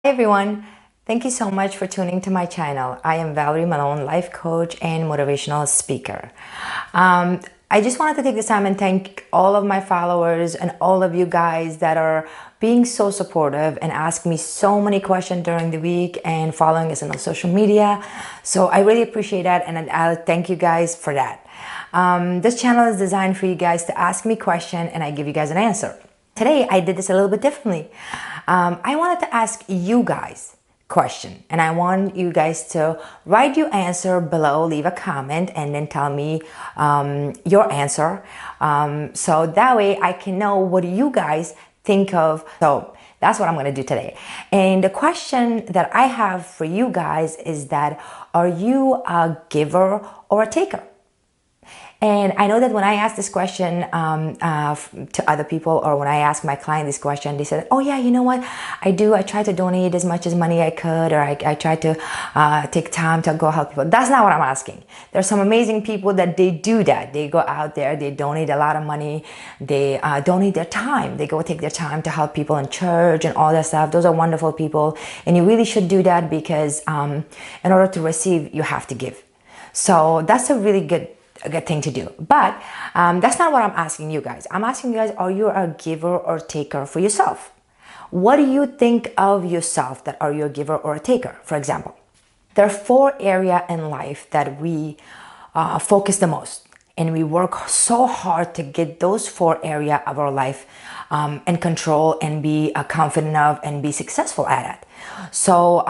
Hi everyone, thank you so much for tuning to my channel. I am Valery Molone, life coach and motivational speaker. I just wanted to take this time and thank all of my followers and all of you guys that are being so supportive and ask me so many questions during the week and following us on social media. So I really appreciate that, and I'll thank you guys for that. This channel is designed for you guys to ask me questions and I give you guys an answer. Today I did this a little bit differently. I wanted to ask you guys a question, and I want you guys to write your answer below, leave a comment, and then tell me your answer. So that way I can know what you guys think of. So that's what I'm going to do today. And the question that I have for you guys is that, are you a giver or a taker? And I know that when I ask this question to other people, or when I ask my client this question, they said, oh yeah, you know what, I do. I try to donate as much as money I could, or I try to take time to go help people. That's not what I'm asking. There's some amazing people that they do that. They go out there, they donate a lot of money, they donate their time. They go take their time to help people in church and all that stuff. Those are wonderful people. And you really should do that, because in order to receive, you have to give. So that's a really good thing to do. But that's not what I'm asking you guys. I'm asking you guys, are you a giver or taker for yourself? What do you think of yourself, that are you a giver or a taker? For example, there are 4 areas in life that we focus the most, and we work so hard to get those 4 areas of our life in control and be confident of and be successful at it. So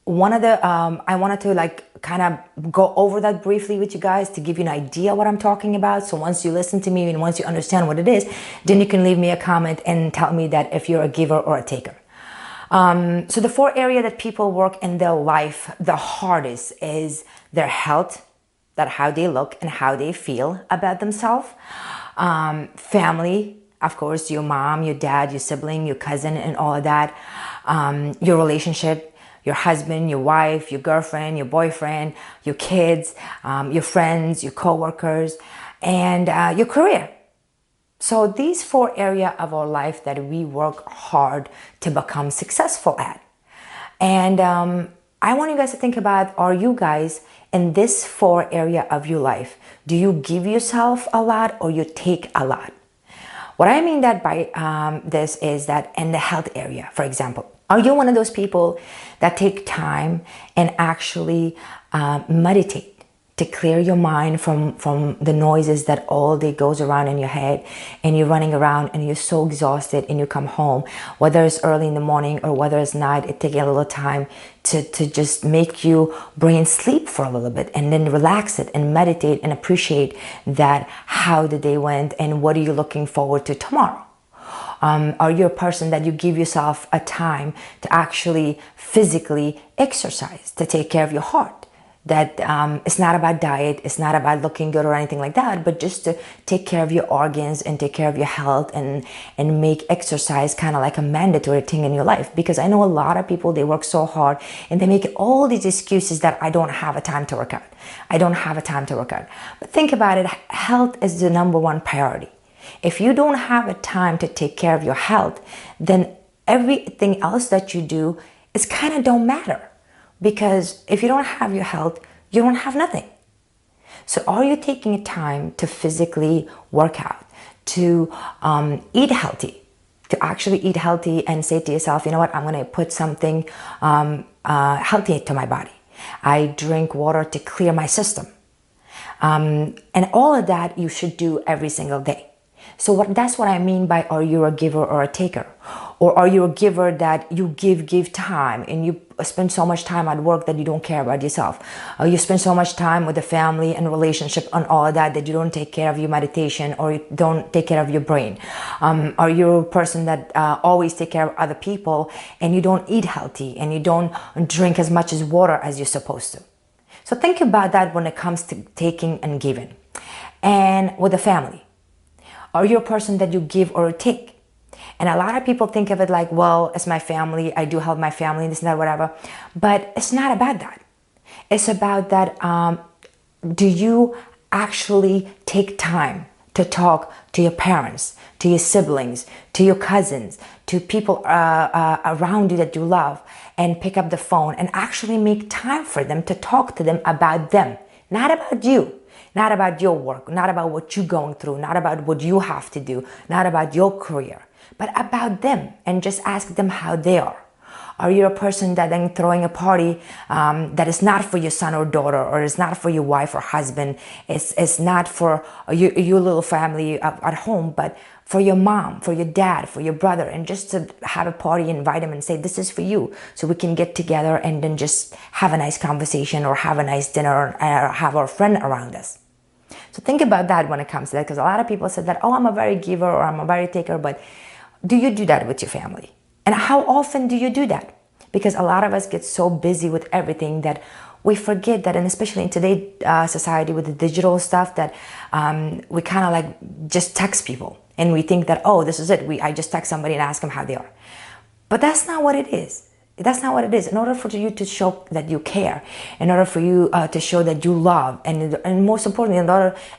one of the I wanted to kind of go over that briefly with you guys to give you an idea what I'm talking about. So once you listen to me and once you understand what it is, then you can leave me a comment and tell me that if you're a giver or a taker. So the 4 areas that people work in their life the hardest is their health, that how they look and how they feel about themselves. Family, of course, your mom, your dad, your sibling, your cousin, and all of that. Your relationship, your husband, your wife, your girlfriend, your boyfriend, your kids, your friends, your co-workers, and your career. So these 4 areas of our life that we work hard to become successful at. And I want you guys to think about, are you guys in this 4 area of your life? Do you give yourself a lot or you take a lot? What I mean that by this is that in the health area, for example, are you one of those people that take time and actually meditate to clear your mind from the noises that all day goes around in your head, and you're running around and you're so exhausted, and you come home, whether it's early in the morning or whether it's night, it takes a little time to just make you brain sleep for a little bit, and then relax it and meditate and appreciate that how the day went and what are you looking forward to tomorrow. Are you a person that you give yourself a time to actually physically exercise, to take care of your heart? That it's not about diet, it's not about looking good or anything like that, but just to take care of your organs and take care of your health, and make exercise kind of like a mandatory thing in your life. Because I know a lot of people, they work so hard and they make all these excuses that I don't have a time to work out. I don't have a time to work out. But think about it, health is the #1 priority. If you don't have a time to take care of your health, then everything else that you do is kind of don't matter. Because if you don't have your health, you don't have nothing. So are you taking a time to physically work out, to eat healthy, to actually eat healthy and say to yourself, you know what, I'm going to put something healthy into my body. I drink water to clear my system. And all of that you should do every single day. So that's what I mean by, are you a giver or a taker? Or are you a giver that you give time, and you spend so much time at work that you don't care about yourself? Or you spend so much time with the family and relationship and all of that you don't take care of your meditation, or you don't take care of your brain? Are you a person that always take care of other people, and you don't eat healthy, and you don't drink as much as water as you're supposed to? So think about that when it comes to taking and giving. And with the family, are you a person that you give or take? And a lot of people think of it like, well, it's my family, I do help my family, this and that, whatever. But it's not about that. It's about that, do you actually take time to to talk to your parents, to your siblings, to your cousins, to people around you that you love, and pick up the phone and actually make time for them to talk to them about them, not about you, not about your work, not about what you're going through, not about what you have to do, not about your career, but about them, and just ask them how they are. Are you a person that then throwing a party that is not for your son or daughter, or is not for your wife or husband, it's not for your little family at home, but for your mom, for your dad, for your brother, and just to have a party, invite them and say, this is for you, so we can get together and then just have a nice conversation, or have a nice dinner, or have our friend around us. So think about that when it comes to that, because a lot of people said that, oh, I'm a very giver, or I'm a very taker, but do you do that with your family? And how often do you do that? Because a lot of us get so busy with everything that we forget that, and especially in today's society with the digital stuff, that we kind of like just text people, and we think that, oh, this is it. I just text somebody and ask them how they are. But that's not what it is. That's not what it is. In order for you to show that you care, in order for you to show that you love, and most importantly,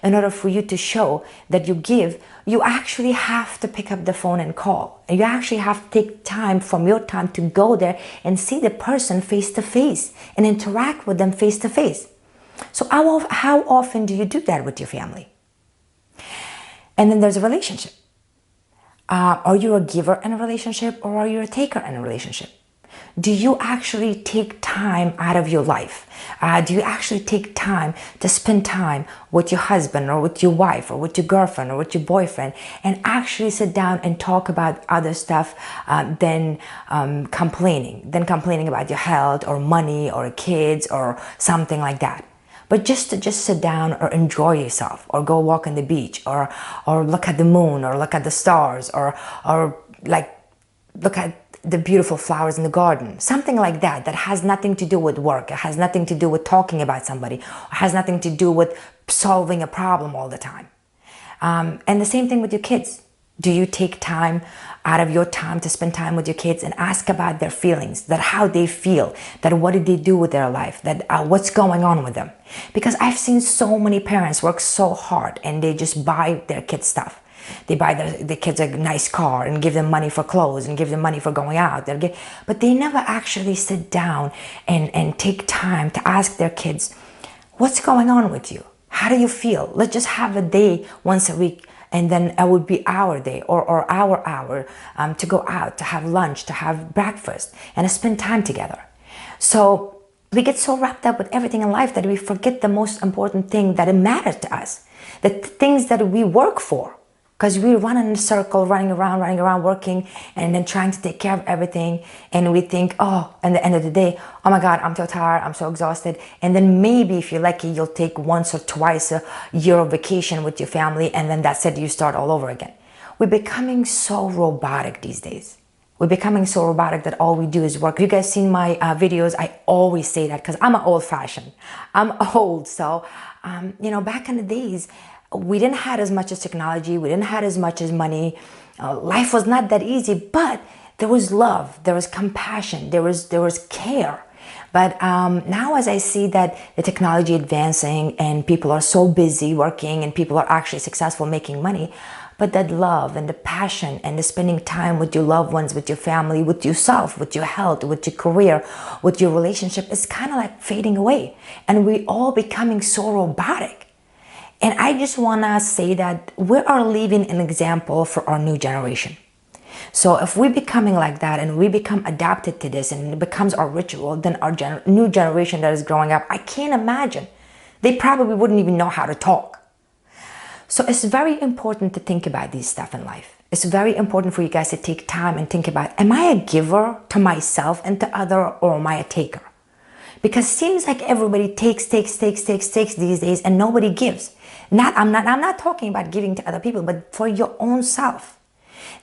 in order for you to show that you give, you actually have to pick up the phone and call. And you actually have to take time from your time to go there and see the person face to face and interact with them face to face. So how often do you do that with your family? And then there's a relationship. Are you a giver in a relationship, or are you a taker in a relationship? Do you actually take time out of your life? Do you actually take time to spend time with your husband, or with your wife, or with your girlfriend, or with your boyfriend, and actually sit down and talk about other stuff than complaining about your health, or money, or kids, or something like that? But just to sit down or enjoy yourself, or go walk on the beach, or look at the moon, or look at the stars, or like look at the beautiful flowers in the garden, something like that, that has nothing to do with work. It has nothing to do with talking about somebody, or has nothing to do with solving a problem all the time. And the same thing with your kids. Do you take time out of your time to spend time with your kids and ask about their feelings, that how they feel, that what did they do with their life, that what's going on with them? Because I've seen so many parents work so hard and they just buy their kids stuff. They buy the kids a nice car and give them money for clothes and give them money for going out. But they never actually sit down and take time to ask their kids, what's going on with you? How do you feel? Let's just have a day once a week, and then it would be our day, or our hour to go out, to have lunch, to have breakfast, and to spend time together. So we get so wrapped up with everything in life that we forget the most important thing that it matters to us, the things that we work for. Because we run in a circle, running around, working, and then trying to take care of everything. And we think, oh, at the end of the day, oh my God, I'm so tired, I'm so exhausted. And then maybe if you're lucky, you'll take once or twice a year of vacation with your family, and then that's it, you start all over again. We're becoming so robotic these days. We're becoming so robotic that all we do is work. You guys seen my videos? I always say that because I'm old fashioned. I'm old. So, back in the days, we didn't have as much as technology. We didn't have as much as money. Life was not that easy, but there was love. There was compassion. There was care. But now as I see that the technology advancing and people are so busy working and people are actually successful making money, but that love and the passion and the spending time with your loved ones, with your family, with yourself, with your health, with your career, with your relationship is kind of like fading away. And we all becoming so robotic. And I just want to say that we are leaving an example for our new generation. So if we're becoming like that and we become adapted to this and it becomes our ritual, then our new generation that is growing up, I can't imagine. They probably wouldn't even know how to talk. So it's very important to think about these stuff in life. It's very important for you guys to take time and think about, am I a giver to myself and to others, or am I a taker? Because it seems like everybody takes these days and nobody gives. I'm not talking about giving to other people, but for your own self.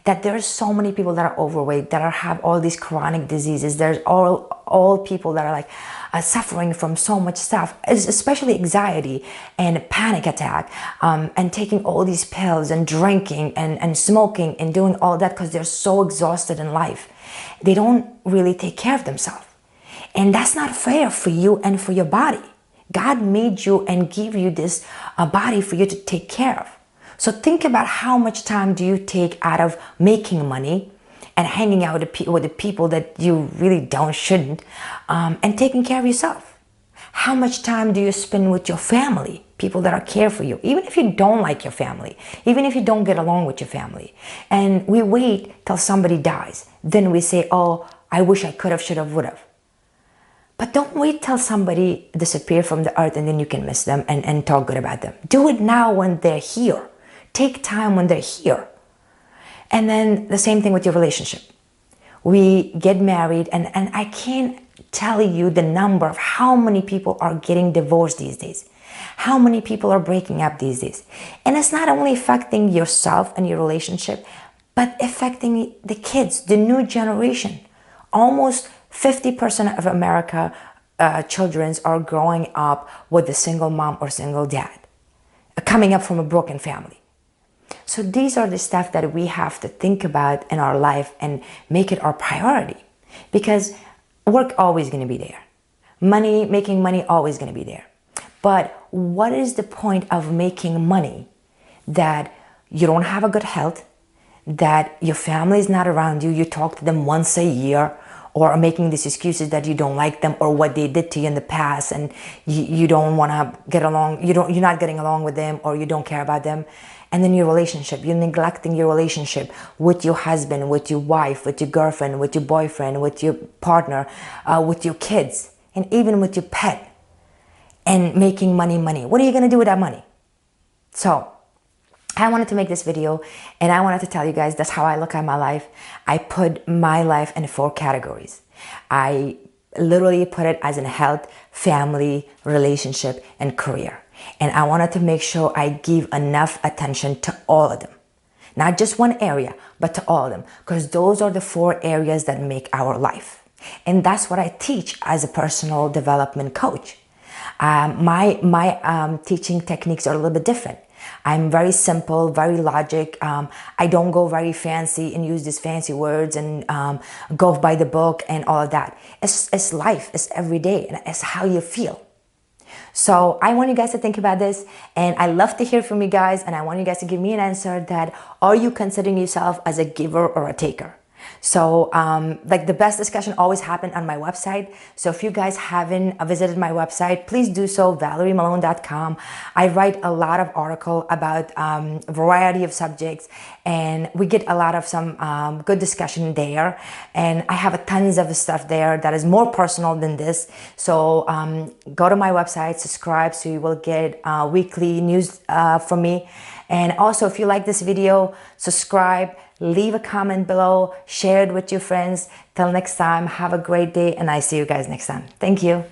That there's so many people that are overweight, that have all these chronic diseases. There's all people that are like suffering from so much stuff, especially anxiety and panic attack, and taking all these pills and drinking and smoking and doing all that because they're so exhausted in life. They don't really take care of themselves. And that's not fair for you and for your body. God made you and gave you this body for you to take care of. So think about how much time do you take out of making money and hanging out with the people that you really shouldn't, and taking care of yourself. How much time do you spend with your family, people that are care for you, even if you don't like your family, even if you don't get along with your family? And we wait till somebody dies. Then we say, oh, I wish I could have, should have, would have. But don't wait till somebody disappear from the earth and then you can miss them and talk good about them. Do it now when they're here. Take time when they're here. And then the same thing with your relationship. We get married and I can't tell you the number of how many people are getting divorced these days. How many people are breaking up these days. And it's not only affecting yourself and your relationship, but affecting the kids, the new generation. Almost 50% of America children are growing up with a single mom or single dad, coming up from a broken family. So these are the stuff that we have to think about in our life and make it our priority, because work always going to be there. Making money always going to be there. But what is the point of making money that you don't have a good health, that your family is not around you, you talk to them once a year, or are making these excuses that you don't like them or what they did to you in the past and you don't want to get along, you're not getting along with them, or you don't care about them. And then your relationship, you're neglecting your relationship with your husband, with your wife, with your girlfriend, with your boyfriend, with your partner, with your kids, and even with your pet. And making money. What are you going to do with that money? So I wanted to make this video and I wanted to tell you guys that's how I look at my life. I put my life in 4 categories. I literally put it as in health, family, relationship, and career. And I wanted to make sure I give enough attention to all of them. Not just one area, but to all of them. Because those are the 4 areas that make our life. And that's what I teach as a personal development coach. My teaching techniques are a little bit different. I'm very simple, very logic. I don't go very fancy and use these fancy words and go by the book and all of that. It's life, it's every day, and it's how you feel. So I want you guys to think about this, and I love to hear from you guys, and I want you guys to give me an answer that, are you considering yourself as a giver or a taker? So like the best discussion always happen on my website. So if you guys haven't visited my website, please do so, ValeryMolone.com. I write a lot of articles about a variety of subjects, and we get a lot of some good discussion there. And I have tons of stuff there that is more personal than this. So go to my website, subscribe, so you will get weekly news from me. And also, if you like this video, subscribe, leave a comment below, share it with your friends. Till next time, have a great day, and I see you guys next time. Thank you.